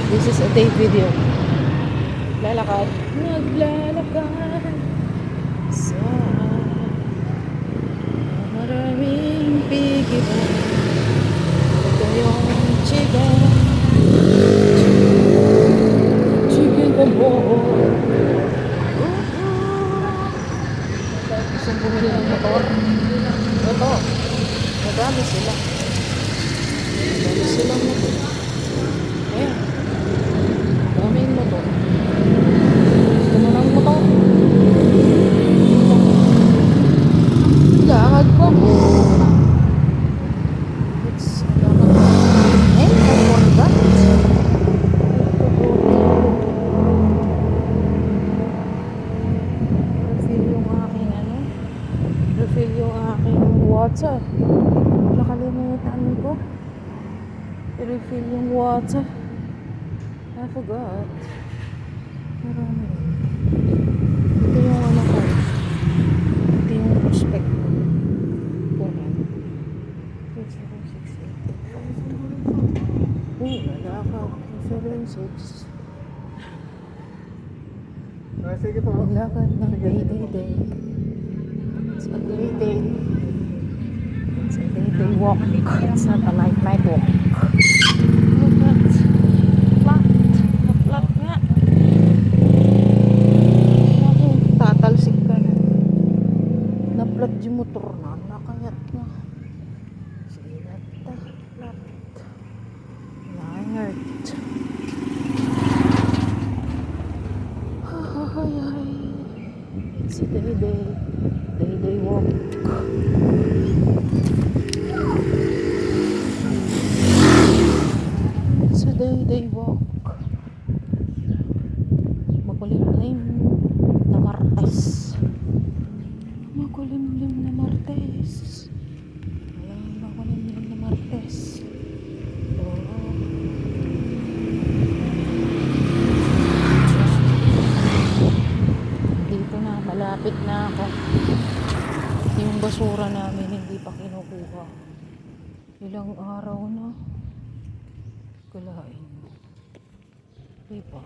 This is a day video. Lalakad. Naglalakad sa maraming pigilan. Ito yung chicken. Chicken bamboon. Isang bumili ng motor. Ito. Madami sila. Madami silang motor. Ayan. Daming motor. Gusto mo ng motor? Lakad pa mo. It's lakad pa. Eh, I forgot. Refill yung aking ano. Refill yung aking water. Nakalimutan ko. I-refill yung water. I forgot. Marami. Ito yung ano ko. Ito yung prospect. Punan. 206. Wala ka. 276. Sige po. Lakad ng day. It's a day. It's a day walk. It's not a night walk. Flat nga. Tatalsik ka na. Na-flat yung motor na. Nakayat na. Sinat na. Flat. Nangert. Ay. It's a day walk. It's a day walk. Makulimlim na Martes. Makulimlim na Martes. Ayan, makulimlim na Martes. Oo. Dito na, malapit na ako. Yung basura namin hindi pa kinukuha. Ilang araw na. Kalain mo. Di ba?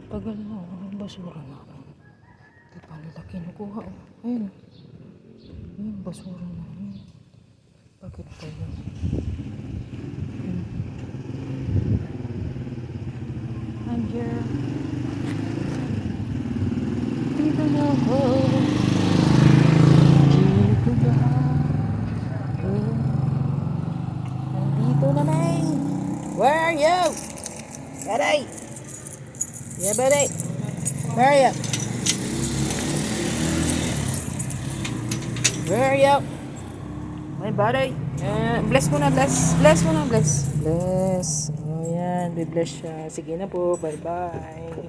Tagal na yung basura namin. Di pa nila kinukuha. Ayun. Yung basura namin. Bakit pa yun? I'm here. Dito na ako. Dito na ako. Nandito na may. Where are you? Buddy. Yeah, buddy. Where are you? Where are you? My buddy. Bless mo na, bless. Bless mo na, bless. Bless. O yan, be-bless siya. Sige na po, bye-bye.